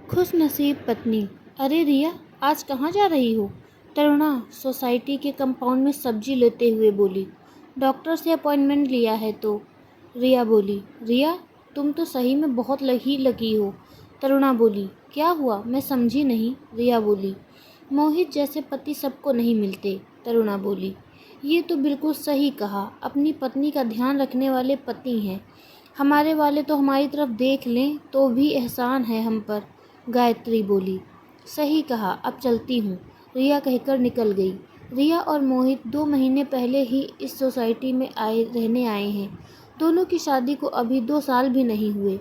खुशनसीब पत्नी। अरे रिया, आज कहाँ जा रही हो? तरुणा सोसाइटी के कंपाउंड में सब्जी लेते हुए बोली। डॉक्टर से अपॉइंटमेंट लिया है तो। रिया बोली। रिया, तुम तो सही में बहुत लगी लगी हो। तरुणा बोली। क्या हुआ, मैं समझी नहीं। रिया बोली। मोहित जैसे पति सबको नहीं मिलते। तरुणा बोली। ये तो बिल्कुल सही कहा, अपनी पत्नी का ध्यान रखने वाले पति हैं। हमारे वाले तो हमारी तरफ देख लें तो भी एहसान है हम पर। गायत्री बोली। सही कहा, अब चलती हूँ। रिया कहकर निकल गई। रिया और मोहित 2 महीने पहले ही इस सोसाइटी में रहने आए हैं। दोनों की शादी को अभी 2 साल भी नहीं हुए।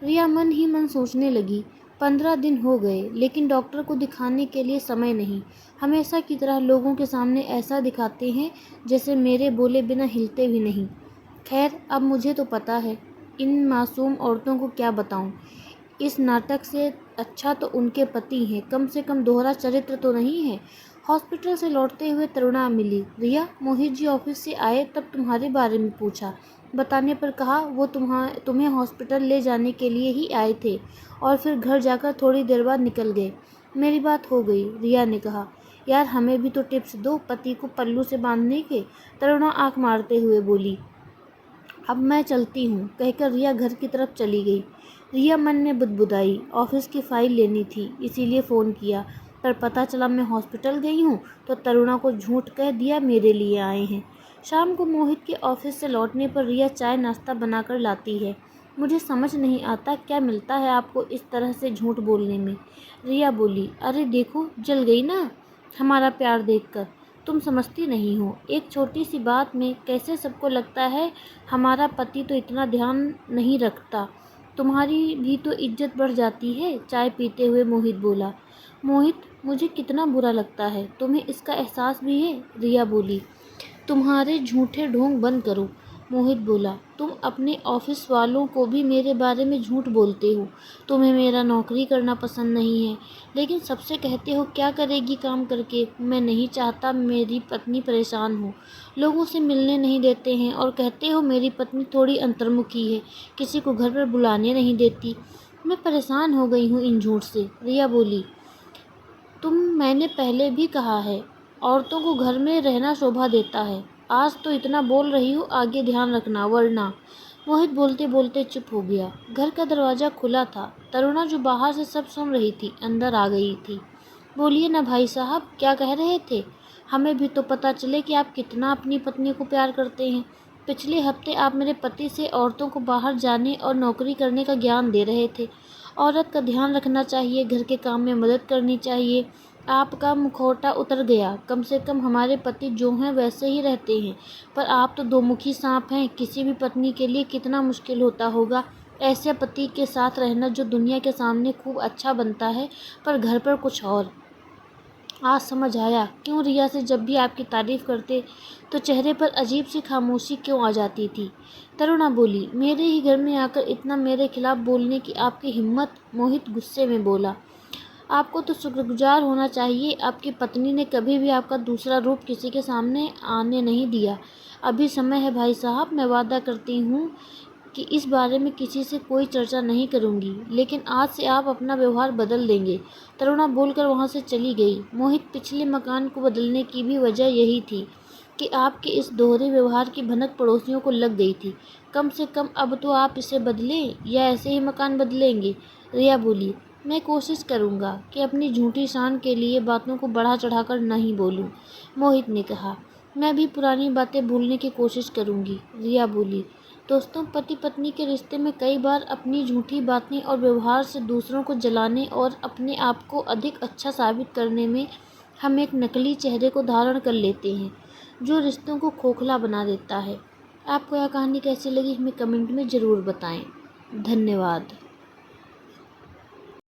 रिया मन ही मन सोचने लगी, 15 दिन हो गए लेकिन डॉक्टर को दिखाने के लिए समय नहीं। हमेशा की तरह लोगों के सामने ऐसा दिखाते हैं जैसे मेरे बोले बिना हिलते भी नहीं। खैर, अब मुझे तो पता है, इन मासूम औरतों को क्या बताऊं। इस नाटक से अच्छा तो उनके पति हैं, कम से कम दोहरा चरित्र तो नहीं है। हॉस्पिटल से लौटते हुए तरुणा मिली। रिया, मोहित जी ऑफिस से आए तब तुम्हारे बारे में पूछा। बताने पर कहा वो तुम्हें हॉस्पिटल ले जाने के लिए ही आए थे और फिर घर जाकर थोड़ी देर बाद निकल गए। मेरी बात हो गई, रिया ने कहा। यार, हमें भी तो टिप्स दो पति को पल्लू से बांधने के। तरुणा आंख मारते हुए बोली। अब मैं चलती हूँ, कहकर रिया घर की तरफ चली गई। रिया मन में बुदबुदाई, ऑफिस की फाइल लेनी थी इसीलिए फ़ोन किया, पर पता चला मैं हॉस्पिटल गई हूँ तो तरुणा को झूठ कह दिया मेरे लिए आए हैं। शाम को मोहित के ऑफिस से लौटने पर रिया चाय नाश्ता बनाकर लाती है। मुझे समझ नहीं आता क्या मिलता है आपको इस तरह से झूठ बोलने में। रिया बोली। अरे देखो, जल गई ना हमारा प्यार देखकर। तुम समझती नहीं हो, एक छोटी सी बात में कैसे सबको लगता है हमारा पति तो इतना ध्यान नहीं रखता। तुम्हारी भी तो इज्जत बढ़ जाती है। चाय पीते हुए मोहित बोला। मोहित, मुझे कितना बुरा लगता है, तुम्हें इसका एहसास भी है? रिया बोली। तुम्हारे झूठे ढोंग बंद करो। मोहित बोला। तुम अपने ऑफिस वालों को भी मेरे बारे में झूठ बोलते हो। तुम्हें मेरा नौकरी करना पसंद नहीं है, लेकिन सबसे कहते हो क्या करेगी काम करके। मैं नहीं चाहता मेरी पत्नी परेशान हो। लोगों से मिलने नहीं देते हैं और कहते हो मेरी पत्नी थोड़ी अंतर्मुखी है, किसी को घर पर बुलाने नहीं देती। मैं परेशान हो गई हूँ इन झूठ से। रिया बोली। मैंने पहले भी कहा है, औरतों को घर में रहना शोभा देता है। आज तो इतना बोल रही हूँ, आगे ध्यान रखना वरना। मोहित बोलते बोलते चुप हो गया। घर का दरवाज़ा खुला था। तरुणा जो बाहर से सब सुन रही थी, अंदर आ गई थी। बोलिए ना भाई साहब, क्या कह रहे थे? हमें भी तो पता चले कि आप कितना अपनी पत्नी को प्यार करते हैं। पिछले हफ्ते आप मेरे पति से औरतों को बाहर जाने और नौकरी करने का ज्ञान दे रहे थे। औरत का ध्यान रखना चाहिए, घर के काम में मदद करनी चाहिए। आपका मुखौटा उतर गया। कम से कम हमारे पति जो हैं वैसे ही रहते हैं, पर आप तो 2 मुखी सांप हैं। किसी भी पत्नी के लिए कितना मुश्किल होता होगा ऐसे पति के साथ रहना जो दुनिया के सामने खूब अच्छा बनता है पर घर पर कुछ और। आज समझ आया क्यों रिया से जब भी आपकी तारीफ़ करते तो चेहरे पर अजीब सी खामोशी क्यों आ जाती थी। तरुणा बोली। मेरे ही घर में आकर इतना मेरे खिलाफ बोलने की आपकी हिम्मत? मोहित गुस्से में बोला। आपको तो शुक्रगुजार होना चाहिए, आपकी पत्नी ने कभी भी आपका दूसरा रूप किसी के सामने आने नहीं दिया। अभी समय है भाई साहब, मैं वादा करती हूँ कि इस बारे में किसी से कोई चर्चा नहीं करूँगी, लेकिन आज से आप अपना व्यवहार बदल देंगे। तरुणा बोलकर वहाँ से चली गई। मोहित, पिछले मकान को बदलने की भी वजह यही थी कि आपके इस दोहरे व्यवहार की भनक पड़ोसियों को लग गई थी। कम से कम अब तो आप इसे बदलें या ऐसे ही मकान बदलेंगे। रिया बोली। मैं कोशिश करूँगा कि अपनी झूठी शान के लिए बातों को बढ़ा चढ़ाकर नहीं बोलूँ। मोहित ने कहा। मैं भी पुरानी बातें भूलने की कोशिश करूँगी। रिया बोली। दोस्तों, पति पत्नी के रिश्ते में कई बार अपनी झूठी बातें और व्यवहार से दूसरों को जलाने और अपने आप को अधिक अच्छा साबित करने में हम एक नकली चेहरे को धारण कर लेते हैं जो रिश्तों को खोखला बना देता है। आपको यह कहानी कैसी लगी हमें कमेंट में ज़रूर बताएं। धन्यवाद।